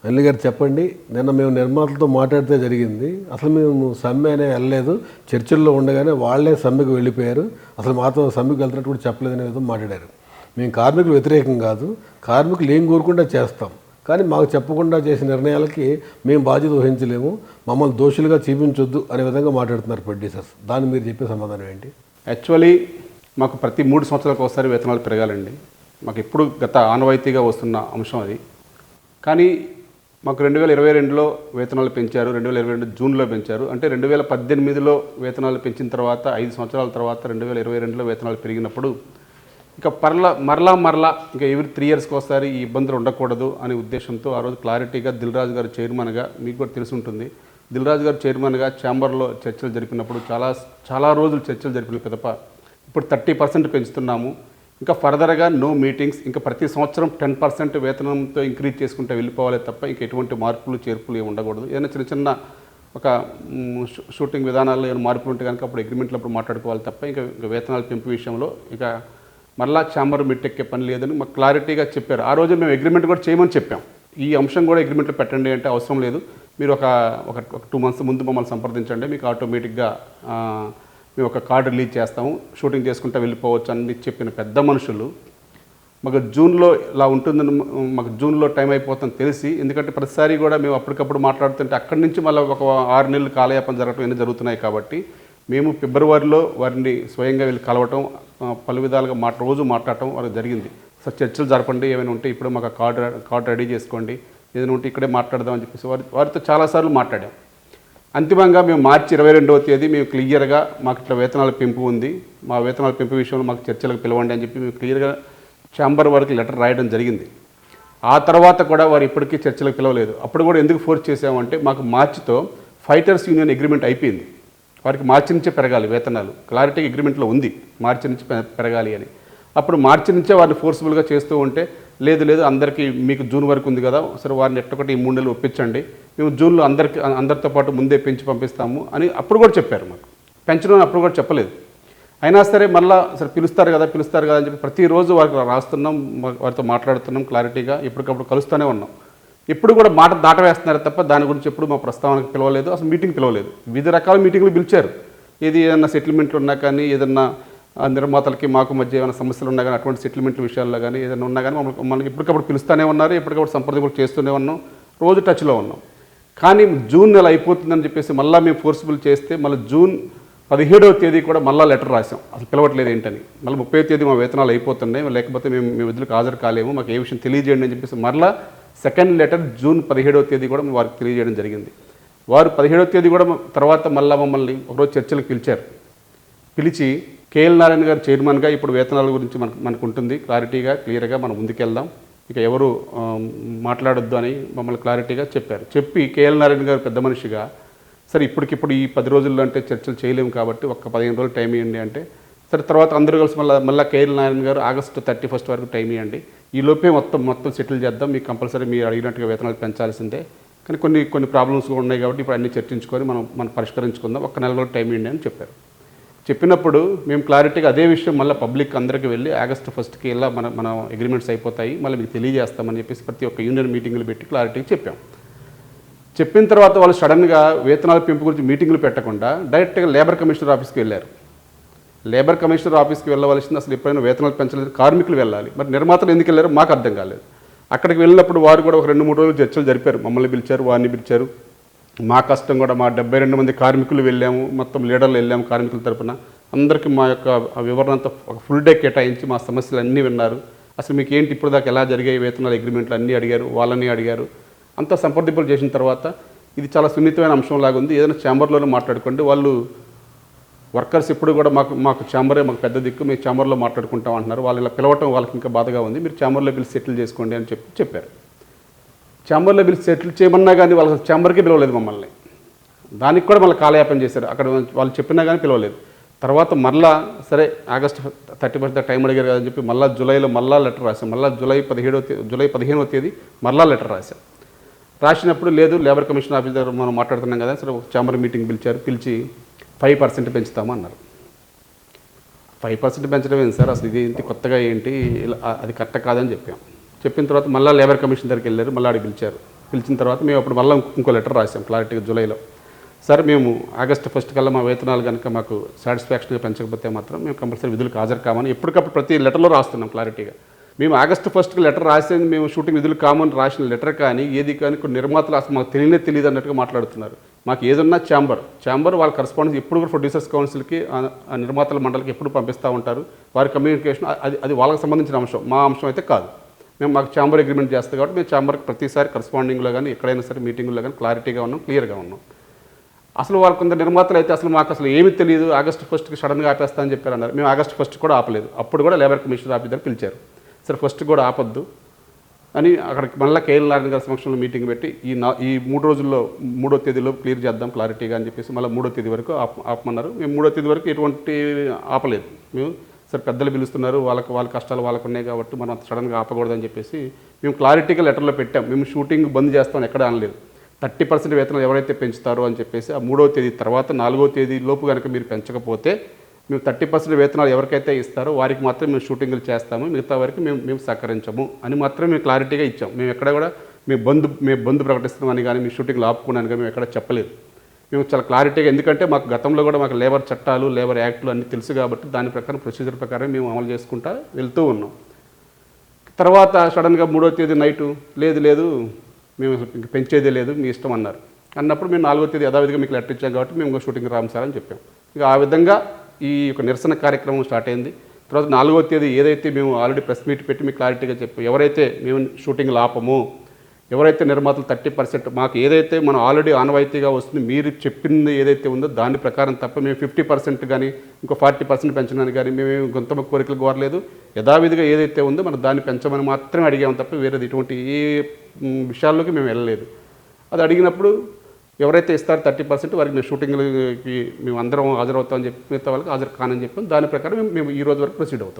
అల్లి గారు చెప్పండి. నిన్న మేము నిర్మాతలతో మాట్లాడితే జరిగింది. అసలు మేము సమ్మె అనే వెళ్ళలేదు, చర్చల్లో ఉండగానే వాళ్ళే సమ్మెకు వెళ్ళిపోయారు. అసలు మాతో సమ్మెకు వెళ్తున్నట్టు కూడా చెప్పలేదనే విధంగా మాట్లాడారు. మేము కార్మికులు వ్యతిరేకం కాదు, కార్మికులు ఏం కోరుకుంటే చేస్తాం, కానీ మాకు చెప్పకుండా చేసిన నిర్ణయాలకి మేము బాధ్యత వహించలేము, మమ్మల్ని దోషులుగా చూపించొద్దు అనే విధంగా మాట్లాడుతున్నారు ప్రొడ్యూసర్స్. దాన్ని మీరు చెప్పే సమాధానం ఏంటి? యాక్చువల్లీ మాకు ప్రతి 3 సంవత్సరాలకు ఒకసారి వేతనాలు పెరగాలండి. మాకు ఎప్పుడు గత ఆనవాయితీగా వస్తున్న అంశం అది. కానీ మాకు 2022లో వేతనాలు పెంచారు, 2022 జూన్లో పెంచారు. అంటే 2018లో వేతనాలు పెంచిన తర్వాత 5 సంవత్సరాల తర్వాత 2022లో వేతనాలు పెరిగినప్పుడు ఇక మరలా ఇంకా ఎవ్రీ 3 ఇయర్స్కి ఒకసారి ఈ ఇబ్బందులు ఉండకూడదు అనే ఉద్దేశంతో ఆ రోజు క్లారిటీగా దిల్ రాజు గారు చైర్మన్గా, మీకు కూడా తెలిసి ఉంటుంది, దిల్ రాజు గారు చైర్మన్గా ఛాంబర్లో చర్చలు జరిపినప్పుడు చాలా రోజులు చర్చలు జరిపిన పిదప ఇప్పుడు 30% పెంచుతున్నాము, ఇంకా ఫర్దర్గా నో మీటింగ్స్, ఇంకా ప్రతి సంవత్సరం 10% వేతనంతో ఇంక్రీజ్ చేసుకుంటే వెళ్ళిపోవాలి తప్ప ఇంకా ఎటువంటి మార్పులు చేర్పులు ఏమి ఉండకూడదు. ఏదైనా చిన్న ఒక షూటింగ్ విధానాల్లో ఏమైనా మార్పులు ఉంటే కనుక అప్పుడు అగ్రిమెంట్లు అప్పుడు మాట్లాడుకోవాలి తప్ప ఇంకా వేతనాల పెంపు విషయంలో ఇక మళ్ళా ఛాంబర్ మిట్టెక్కే పని లేదని మాకు క్లారిటీగా చెప్పారు. ఆ రోజు మేము అగ్రిమెంట్ కూడా చేయమని చెప్పాం. ఈ అంశం కూడా అగ్రిమెంట్లో పెట్టండి అంటే అవసరం లేదు, మీరు ఒక 2 months ముందు మమ్మల్ని సంప్రదించండి, మీకు ఆటోమేటిక్గా మేము ఒక కార్డు రిలీజ్ చేస్తాము, షూటింగ్ చేసుకుంటూ వెళ్ళిపోవచ్చు అని చెప్పిన పెద్ద మనుషులు మాకు జూన్లో ఇలా ఉంటుందని, మాకు జూన్లో టైం అయిపోతుందని తెలిసి, ఎందుకంటే ప్రతిసారి కూడా మేము అప్పటికప్పుడు మాట్లాడుతుంటే అక్కడి నుంచి మళ్ళీ ఒక 6 నెలలు కాలయాపన జరగడం ఇవన్నీ జరుగుతున్నాయి. కాబట్టి మేము ఫిబ్రవరిలో వారిని స్వయంగా వెళ్ళి కలవటం, పలు విధాలుగా రోజు మాట్లాడటం వారికి జరిగింది. సార్ చర్చలు జరపండి, ఏమైనా ఉంటే ఇప్పుడు మాకు కార్డు రెడీ చేసుకోండి, ఏదైనా ఉంటే ఇక్కడే మాట్లాడదాం అని చెప్పేసి వారితో చాలాసార్లు మాట్లాడాం. అంతిమంగా మేము మార్చి 22వ తేదీ మేము క్లియర్గా మాకు ఇట్లా వేతనాల పెంపు ఉంది, మా వేతనాల పెంపు విషయంలో మాకు చర్చలకు పిలవండి అని చెప్పి మేము క్లియర్గా ఛాంబర్ వారికి లెటర్ రాయడం జరిగింది. ఆ తర్వాత కూడా వారు ఇప్పటికీ చర్చలకు పిలవలేదు. అప్పుడు కూడా ఎందుకు ఫోర్స్ చేసామంటే మాకు మార్చితో ఫైటర్స్ యూనియన్ అగ్రిమెంట్ అయిపోయింది, వారికి మార్చి నుంచే పెరగాలి వేతనాలు, క్లారిటీ అగ్రిమెంట్లో ఉంది మార్చి నుంచి పెరగాలి అని. అప్పుడు మార్చి నుంచే వారిని ఫోర్స్ఫుల్గా చేస్తూ ఉంటే లేదు అందరికీ మీకు జూన్ వరకు ఉంది కదా, సరే వారిని ఎట్టొకటి ఈ 3 నెలలు ఒప్పించండి, మేము జూన్లో అందరితో పాటు ముందే పెంచి పంపిస్తాము అని అప్పుడు కూడా చెప్పారు. మాకు పెంచడం అప్పుడు కూడా చెప్పలేదు. అయినా సరే మళ్ళీ సరే పిలుస్తారు కదా అని చెప్పి ప్రతిరోజు వారికి రాస్తున్నాం, వారితో మాట్లాడుతున్నాం, క్లారిటీగా ఎప్పటికప్పుడు కలుస్తూనే ఉన్నాం. ఇప్పుడు కూడా మాట దాటవేస్తున్నారు తప్ప దాని గురించి ఎప్పుడు మా ప్రస్తావనకు పిలవలేదు, అసలు మీటింగ్ పిలవలేదు. వివిధ రకాల మీటింగ్లు పిలిచారు, ఏదైనా సెటిల్మెంట్లు ఉన్నా కానీ, ఏదన్నా నిర్మాతలకి మాకు మధ్య ఏమైనా సమస్యలు ఉన్నా కానీ, అటువంటి సెటిల్మెంట్ విషయాల్లో కానీ ఏదైనా ఉన్నా కానీ మమ్మల్ని ఎప్పటికప్పుడు పిలుస్తూనే ఉన్నారు, ఎప్పటికప్పుడు సంప్రదింపులు చేస్తూనే ఉన్నాం, రోజు టచ్లో ఉన్నాం. కానీ జూన్ నెల అయిపోతుందని చెప్పేసి మళ్ళీ మేము ఫోర్స్ఫుల్ చేస్తే మళ్ళీ జూన్ 17వ తేదీ కూడా మళ్ళీ లెటర్ రాసాం, అసలు పిలవట్లేదు ఏంటని. మళ్ళీ 30వ తేదీ మా వేతనాలు అయిపోతున్నాయి, లేకపోతే మేము విధులకు హాజరు కాలేము, మాకు ఏ విషయం తెలియజేయండి అని చెప్పేసి మళ్ళీ సెకండ్ లెటర్ జూన్ 17వ తేదీ కూడా వారికి తెలియజేయడం జరిగింది. వారు 17వ తేదీ కూడా తర్వాత మళ్ళీ మమ్మల్ని ఒకరోజు చర్చలకు పిలిచారు. పిలిచి కేఎల్ నారాయణ గారు చైర్మన్గా ఇప్పుడు వేతనాల గురించి మనకు ఉంటుంది, క్లారిటీగా క్లియర్గా మనం ముందుకెళ్దాం, ఇక ఎవరు మాట్లాడొద్దు అని మమ్మల్ని క్లారిటీగా చెప్పారు. చెప్పి కేఎల్ నారాయణ గారు పెద్ద మనిషిగా సరే ఇప్పటికిప్పుడు ఈ 10 రోజుల్లో అంటే చర్చలు చేయలేము కాబట్టి ఒక 15 రోజులు టైం ఇవ్వండి అంటే, సరే తర్వాత అందరూ కలిసి మళ్ళీ కేఎల్ నారాయణ గారు ఆగస్టు 31 వరకు టైం ఇవ్వండి, ఈ లోపే మొత్తం సెటిల్ చేద్దాం, మీకు కంపల్సరీ మీరు అడిగినట్టుగా వేతనాలు పెంచాల్సిందే, కానీ కొన్ని ప్రాబ్లమ్స్ కూడా ఉన్నాయి కాబట్టి ఇప్పుడు అన్నీ చర్చించుకొని మనం పరిష్కరించుకుందాం, ఒక 4 రోజులు టైం ఇవ్వండి అని చెప్పారు. చెప్పినప్పుడు మేము క్లారిటీగా అదే విషయం మళ్ళీ పబ్లిక్ అందరికీ వెళ్ళి ఆగస్టు 1కి ఇలా మన అగ్రిమెంట్స్ అయిపోతాయి, మళ్ళీ మీకు తెలియజేస్తామని చెప్పేసి ప్రతి ఒక్క యూనియన్ మీటింగ్లు పెట్టి క్లారిటీగా చెప్పాం. చెప్పిన తర్వాత వాళ్ళు సడన్గా వేతనాల పెంపు గురించి మీటింగ్లు పెట్టకుండా డైరెక్ట్గా లేబర్ కమిషనర్ ఆఫీస్కి వెళ్ళారు. లేబర్ కమిషనర్ ఆఫీస్కి వెళ్ళవలసింది అసలు ఎప్పుడైనా వేతనాలు పెంచలేదు, కార్మికులు వెళ్ళాలి, మరి నిర్మాతలు ఎందుకు వెళ్ళారో మాకు అర్థం కాలేదు. అక్కడికి వెళ్ళినప్పుడు వారు కూడా ఒక 2-3 రోజులు చర్చలు జరిపారు, మమ్మల్ని పిలిచారు, వారిని పిలిచారు. మా కష్టం కూడా మా 72 మంది కార్మికులు వెళ్ళాము, మొత్తం లీడర్లు వెళ్ళాము కార్మికుల తరపున, అందరికీ మా యొక్క వివరణ అంతా ఒక ఫుల్ డే కేటాయించి మా సమస్యలు అన్నీ విన్నారు. అసలు మీకు ఏంటి ఇప్పుడు దాకా ఎలా జరిగాయి వేతనాల అగ్రిమెంట్లు అన్నీ అడిగారు, వాళ్ళని అడిగారు. అంతా సంప్రదింపులు చేసిన తర్వాత ఇది చాలా సున్నితమైన అంశం లాగా ఉంది, ఏదైనా ఛాంబర్లోనే మాట్లాడుకోండి, వాళ్ళు వర్కర్స్ ఇప్పుడు కూడా మాకు ఛాంబరే మాకు పెద్ద దిక్కు, మేము ఛాంబర్లో మాట్లాడుకుంటాం అంటున్నారు, వాళ్ళు ఇలా పిలవటం వాళ్ళకి ఇంకా బాధగా ఉంది, మీరు ఛాంబర్లో పిలిచి సెటిల్ చేసుకోండి అని చెప్పారు. ఛాంబర్లో పిలిచి సెటిల్ చేయమన్నా కానీ వాళ్ళ ఛాంబర్కి పిలవలేదు మమ్మల్ని, దానికి కూడా మళ్ళీ కాలయాపన చేశారు, అక్కడ వాళ్ళు చెప్పినా కానీ పిలవలేదు. తర్వాత మళ్ళా సరే ఆగస్టు 31 టైం అడిగారు కదని చెప్పి మళ్ళీ జూలైలో మళ్ళీ లెటర్ రాశాం, మళ్ళీ జూలై 15వ తేదీ మళ్ళీ లెటర్ రాశాం. రాసినప్పుడు లేదు లేబర్ కమిషన్ ఆఫీస్ దగ్గర మనం మాట్లాడుతున్నాం కదా, సరే ఛాంబర్ మీటింగ్ పిలిచి 5% పెంచుతామన్నారు. 5% పెంచడం ఏంటి సార్, అసలు ఇది ఏంటి కొత్తగా ఏంటి, అది కరెక్ట్ కాదని చెప్పాం. చెప్పిన తర్వాత మళ్ళీ లేబర్ కమిషన్ దగ్గరికి వెళ్ళారు, మళ్ళీ అడిగి పిలిచారు. పిలిచిన తర్వాత మేము అప్పుడు మళ్ళీ ఇంకో లెటర్ రాసాం క్లారిటీగా జూలైలో. సార్ మేము ఆగస్టు 1 కల్లా మా వేతనాలు కనుక మాకు సాటిస్ఫాక్షన్గా పెంచకపోతే మాత్రం మేము కంపల్సరీ విధులకు హాజరు కామని ఎప్పటికప్పుడు ప్రతి లెటర్లో రాస్తున్నాం క్లారిటీగా. మేము ఆగస్టు 1కి లెటర్ రాసేది మేము షూటింగ్ విధులు కామని రాసిన లెటర్ కానీ ఏది కానీ కొన్ని నిర్మాతలు అసలు మాకు తెలియదు అన్నట్టుగా మాట్లాడుతున్నారు. మాకు ఏదన్నా ఛాంబర్ వాళ్ళ కరస్పాండెన్స్ ఎప్పుడు కూడా ప్రొడ్యూసర్స్ కౌన్సిల్కి ఆ నిర్మాతల మండలికి ఎప్పుడు పంపిస్తూ ఉంటారు. వారి కమ్యూనికేషన్ అది వాళ్ళకి సంబంధించిన అంశం, మా అంశం అయితే కాదు. మాకు ఛాంబర్ అగ్రిమెంట్ చేస్తాం కాబట్టి మేము ఛాంబర్కి ప్రతిసారి కరస్పాండింగ్లో కానీ ఎక్కడైనా సరే మీటింగ్లో కానీ క్లారిటీగా ఉన్నాం, క్లియర్గా ఉన్నాం. అసలు వాళ్ళు కొంత నిర్మాతలు అయితే అసలు మాకు అసలు ఏమీ తెలియదు, ఆగస్టు 1కి సడన్గా ఆపేస్తా అని చెప్పారు అన్నారు. మేము ఆగస్టు 1 కూడా ఆపలేదు. అప్పుడు కూడా లేబర్ కమిషన్ ఆఫీసర్ పిలిచారు. సరే 1 కూడా ఆపొద్దు అని అక్కడికి మళ్ళీ కేఎల్ నారాయణ గారి సమక్షంలో మీటింగ్ పెట్టి ఈ 3 రోజుల్లో 3వ తేదీలో క్లియర్ చేద్దాం క్లారిటీగా అని చెప్పేసి మళ్ళీ 3వ తేదీ వరకు ఆపమన్నారు. మేము 3వ తేదీ వరకు ఎటువంటి ఆపలేదు. మేము సరే పెద్దలు పిలుస్తున్నారు, వాళ్ళ కష్టాలు వాళ్ళకు ఉన్నాయి కాబట్టి మనం అంత సడన్గా ఆపకూడదని చెప్పేసి మేము క్లారిటీగా లెటర్లో పెట్టాం. మేము షూటింగ్ బంద్ చేస్తామని ఎక్కడ అనలేదు. 30% వేతనం ఎవరైతే పెంచుతారో అని చెప్పేసి ఆ 3వ తేదీ తర్వాత 4వ తేదీ లోపు కనుక మీరు పెంచకపోతే మేము 30% వేతనాలు ఎవరికైతే ఇస్తారో వారికి మాత్రం మేము షూటింగ్లు చేస్తాము, మిగతా వారికి మేము సహకరించము అని మాత్రం మేము క్లారిటీగా ఇచ్చాం. మేము ఎక్కడ కూడా మేము బంద్ ప్రకటిస్తున్నామని కానీ మీ షూటింగ్లు ఆపుకున్నాను కానీ మేము ఎక్కడ చెప్పలేదు. మేము చాలా క్లారిటీగా, ఎందుకంటే మాకు గతంలో కూడా మాకు లేబర్ చట్టాలు లేబర్ యాక్ట్లు అన్నీ తెలుసు కాబట్టి దాని ప్రకారం ప్రొసీజర్ ప్రకారం మేము అమలు చేసుకుంటూ వెళ్తూ ఉన్నాం. తర్వాత సడన్గా 3వ తేదీ నైటు లేదు మేము ఇంక పెంచేదే లేదు మీ ఇష్టం అన్నప్పుడు మేము 4వ తేదీ యథావిధిగా మీకు లెటర్ ఇచ్చాం కాబట్టి మేము షూటింగ్ రాము సార్ అని చెప్పాం. ఇక ఆ విధంగా ఈ యొక్క నిరసన కార్యక్రమం స్టార్ట్ అయింది. తర్వాత 4వ తేదీ ఏదైతే మేము ఆల్రెడీ ప్రెస్ మీట్ పెట్టి మీకు క్లారిటీగా చెప్పాం, ఎవరైతే మేము షూటింగ్లు ఆపము, ఎవరైతే నిర్మాతలు 30% మాకు ఏదైతే మనం ఆల్రెడీ ఆనవాయితీగా వస్తుంది మీరు చెప్పింది ఏదైతే ఉందో దాని ప్రకారం తప్ప మేము 50% కానీ ఇంకో 40% పెంచడానికి కానీ మేము గొంతమ కోరికలు కోరలేదు. యథావిధిగా ఏదైతే ఉందో మనం దాన్ని పెంచమని మాత్రమే అడిగాము తప్ప వేరేది ఇటువంటి ఏ విషయాల్లోకి మేము వెళ్ళలేదు. అది అడిగినప్పుడు ఎవరైతే ఇస్తారో 30% వారికి మేము షూటింగ్లకి మేము అందరం హాజరవుతామని చెప్పి మిగతా వాళ్ళకి హాజరు కానని చెప్పాం. దాని ప్రకారం మేము ఈ రోజు వరకు ప్రొసీడ్ అవుతాం.